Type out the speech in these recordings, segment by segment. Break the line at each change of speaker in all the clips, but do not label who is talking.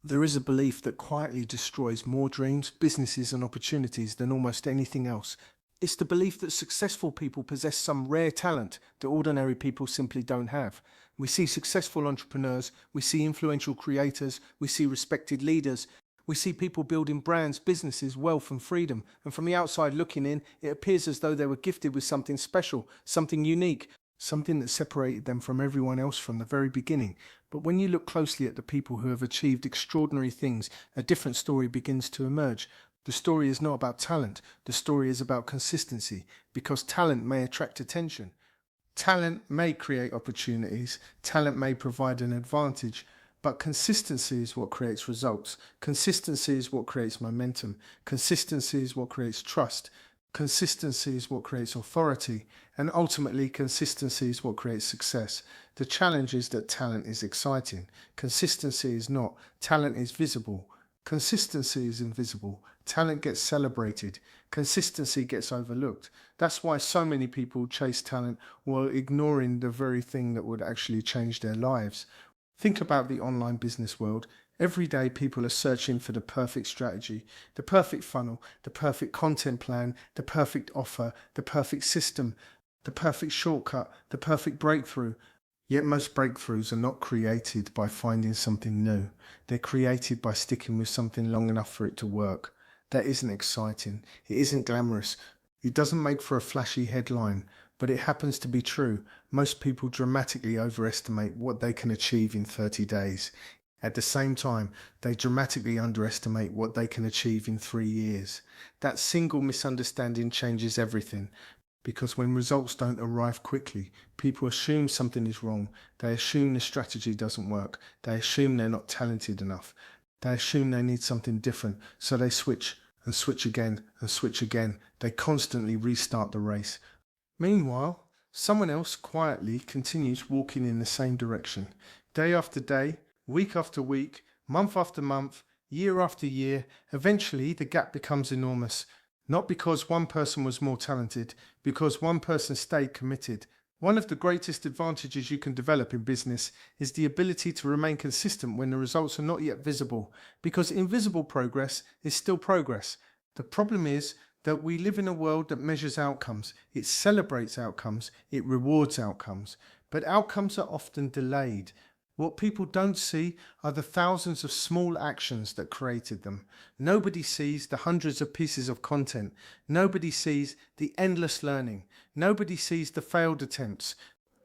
There is a belief that quietly destroys more dreams, businesses, and opportunities than almost anything else. It's the belief that successful people possess some rare talent that ordinary people simply don't have. We see successful entrepreneurs, we see influential creators, we see respected leaders, we see people building brands, businesses, wealth, and freedom. And from the outside looking in, it appears as though they were gifted with something special, something unique, something that separated them from everyone else from the very beginning. But when you look closely at the people who have achieved extraordinary things, a different story begins to emerge. The story is not about talent, the story is about consistency, because talent may attract attention. Talent may create opportunities, talent may provide an advantage, but consistency is what creates results. Consistency is what creates momentum. Consistency is what creates trust. Consistency is what creates authority, and ultimately consistency is what creates success. The challenge is that talent is exciting. Consistency is not. Talent is visible. Consistency is invisible. Talent gets celebrated. Consistency gets overlooked. That's why so many people chase talent while ignoring the very thing that would actually change their lives. Think about the online business world. Every day people are searching for the perfect strategy, the perfect funnel, the perfect content plan, the perfect offer, the perfect system, the perfect shortcut, the perfect breakthrough. Yet most breakthroughs are not created by finding something new. They're created by sticking with something long enough for it to work. That isn't exciting. It isn't glamorous. It doesn't make for a flashy headline, but it happens to be true. Most people dramatically overestimate what they can achieve in 30 days. At the same time, they dramatically underestimate what they can achieve in 3 years. That single misunderstanding changes everything. Because when results don't arrive quickly, people assume something is wrong. They assume the strategy doesn't work. They assume they're not talented enough. They assume they need something different. So they switch and switch again and switch again. They constantly restart the race. Meanwhile, someone else quietly continues walking in the same direction. Day after day, week after week, month after month, year after year, eventually the gap becomes enormous. Not because one person was more talented, because one person stayed committed. One of the greatest advantages you can develop in business is the ability to remain consistent when the results are not yet visible, because invisible progress is still progress. The problem is that we live in a world that measures outcomes. It celebrates outcomes, it rewards outcomes, but outcomes are often delayed. What people don't see are the thousands of small actions that created them. Nobody sees the hundreds of pieces of content. Nobody sees the endless learning. Nobody sees the failed attempts.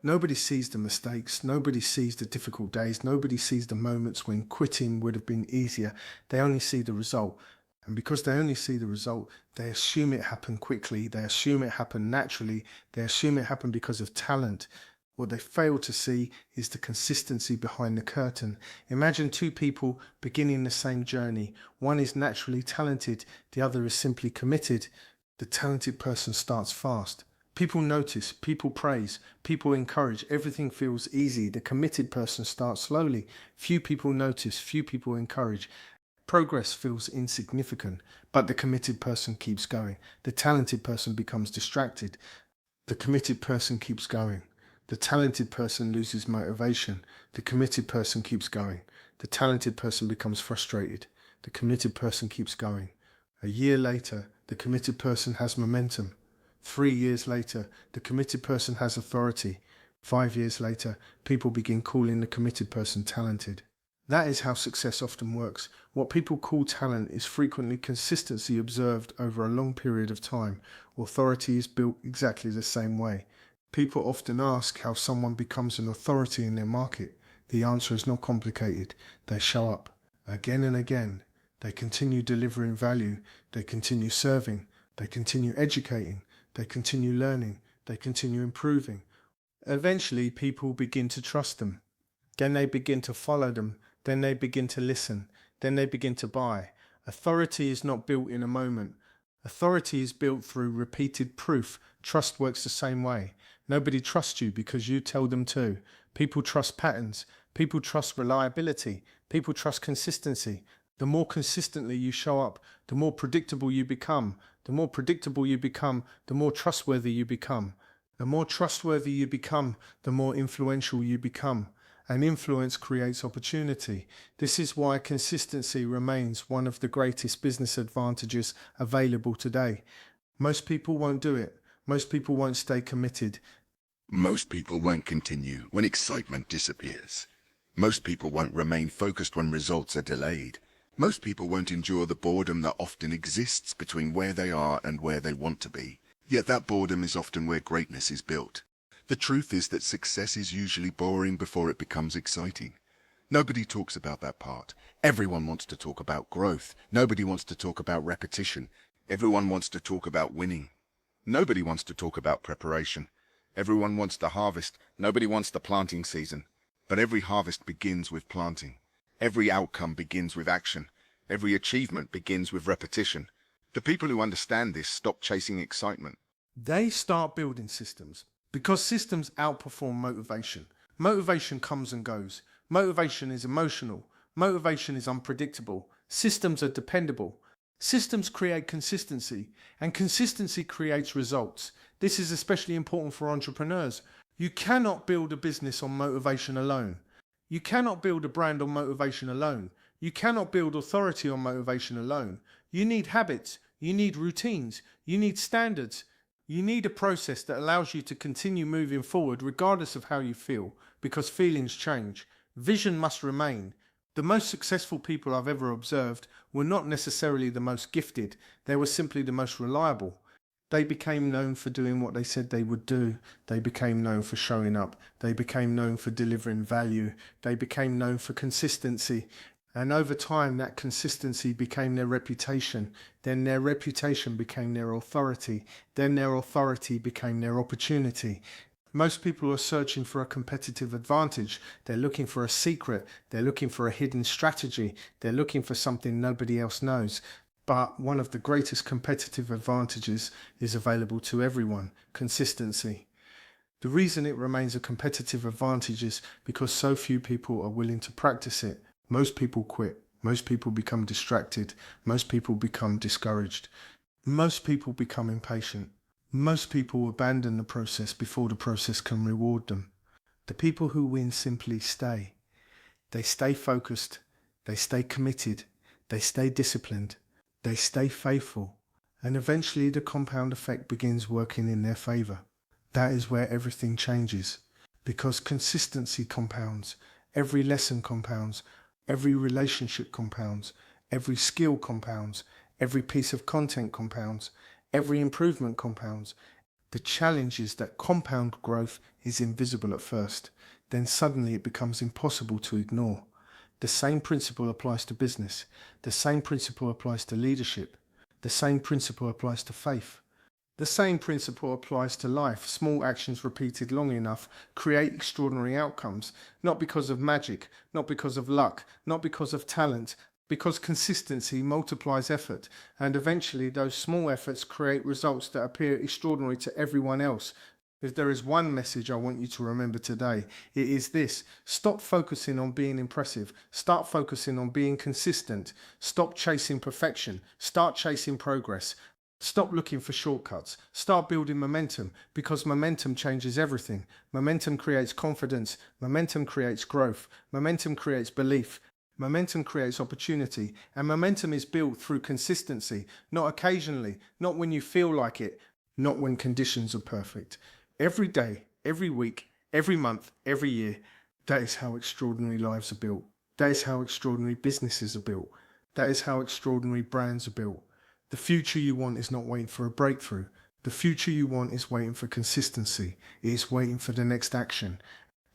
Nobody sees the mistakes. Nobody sees the difficult days. Nobody sees the moments when quitting would have been easier. They only see the result. And because they only see the result, they assume it happened quickly. They assume it happened naturally. They assume it happened because of talent. What they fail to see is the consistency behind the curtain. Imagine two people beginning the same journey. One is naturally talented, the other is simply committed. The talented person starts fast. People notice, people praise, people encourage, everything feels easy. The committed person starts slowly. Few people notice, few people encourage. Progress feels insignificant, but the committed person keeps going. The talented person becomes distracted. The committed person keeps going. The talented person loses motivation. The committed person keeps going. The talented person becomes frustrated. The committed person keeps going. A year later, the committed person has momentum. 3 years later, the committed person has authority. 5 years later, people begin calling the committed person talented. That is how success often works. What people call talent is frequently consistency observed over a long period of time. Authority is built exactly the same way. People often ask how someone becomes an authority in their market. The answer is not complicated. They show up again and again. They continue delivering value. They continue serving. They continue educating. They continue learning. They continue improving. Eventually, people begin to trust them. Then they begin to follow them. Then they begin to listen. Then they begin to buy. Authority is not built in a moment. Authority is built through repeated proof. Trust works the same way. Nobody trusts you because you tell them to. People trust patterns. People trust reliability. People trust consistency. The more consistently you show up, the more predictable you become. The more predictable you become, the more trustworthy you become. The more trustworthy you become, the more influential you become. and influence creates opportunity. This is why consistency remains one of the greatest business advantages available today. Most people won't do it. Most people won't stay committed.
Most people won't continue when excitement disappears. Most people won't remain focused when results are delayed. Most people won't endure the boredom that often exists between where they are and where they want to be. Yet that boredom is often where greatness is built. The truth is that success is usually boring before it becomes exciting. Nobody talks about that part. Everyone wants to talk about growth. Nobody wants to talk about repetition. Everyone wants to talk about winning. Nobody wants to talk about preparation. Everyone wants the harvest. Nobody wants the planting season. But every harvest begins with planting. Every outcome begins with action. Every achievement begins with repetition. The people who understand this stop chasing excitement.
They start building systems because systems outperform motivation. Motivation comes and goes. Motivation is emotional. Motivation is unpredictable. Systems are dependable. Systems create consistency, and consistency creates results. This is especially important for entrepreneurs. You cannot build a business on motivation alone. You cannot build a brand on motivation alone. You cannot build authority on motivation alone. You need habits. You need routines. You need standards. You need a process that allows you to continue moving forward regardless of how you feel, because feelings change. Vision must remain. The most successful people I've ever observed were not necessarily the most gifted. They were simply the most reliable. They became known for doing what they said they would do. They became known for showing up. They became known for delivering value. They became known for consistency. And over time, that consistency became their reputation. Then their reputation became their authority. Then their authority became their opportunity. Most people are searching for a competitive advantage. They're looking for a secret. They're looking for a hidden strategy. They're looking for something nobody else knows. But one of the greatest competitive advantages is available to everyone: consistency. The reason it remains a competitive advantage is because so few people are willing to practice it. Most people quit. Most people become distracted. Most people become discouraged. Most people become impatient. Most people abandon the process before the process can reward them. The people who win simply stay. They stay focused. They stay committed. They stay disciplined. They stay faithful. And eventually the compound effect begins working in their favor. That is where everything changes. Because consistency compounds. Every lesson compounds. Every relationship compounds. Every skill compounds. Every piece of content compounds. Every improvement compounds. The challenge is that compound growth is invisible at first. Then suddenly it becomes impossible to ignore. The same principle applies to business. The same principle applies to leadership. The same principle applies to faith. The same principle applies to life. Small actions repeated long enough create extraordinary outcomes, not because of magic, not because of luck, not because of talent, because consistency multiplies effort, and eventually those small efforts create results that appear extraordinary to everyone else. If there is one message I want you to remember today, it is this: stop focusing on being impressive. Start focusing on being consistent. Stop chasing perfection. Start chasing progress. Stop looking for shortcuts. Start building momentum, because momentum changes everything. Momentum creates confidence. Momentum creates growth. Momentum creates belief. Momentum creates opportunity. And momentum is built through consistency, not occasionally, not when you feel like it, not when conditions are perfect. Every day, every week, every month, every year. That is how extraordinary lives are built. That is how extraordinary businesses are built. That is how extraordinary brands are built. The future you want is not waiting for a breakthrough. The future you want is waiting for consistency. It is waiting for the next action,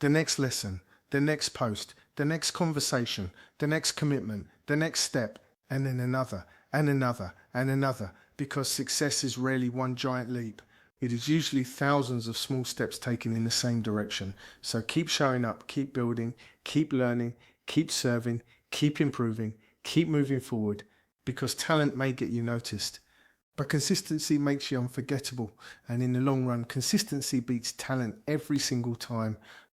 the next lesson, the next post, the next conversation, the next commitment, the next step, and then another, and another, and another, because success is rarely one giant leap. It is usually thousands of small steps taken in the same direction. So keep showing up, keep building, keep learning, keep serving, keep improving, keep moving forward, because talent may get you noticed, but consistency makes you unforgettable. And in the long run, consistency beats talent every single time.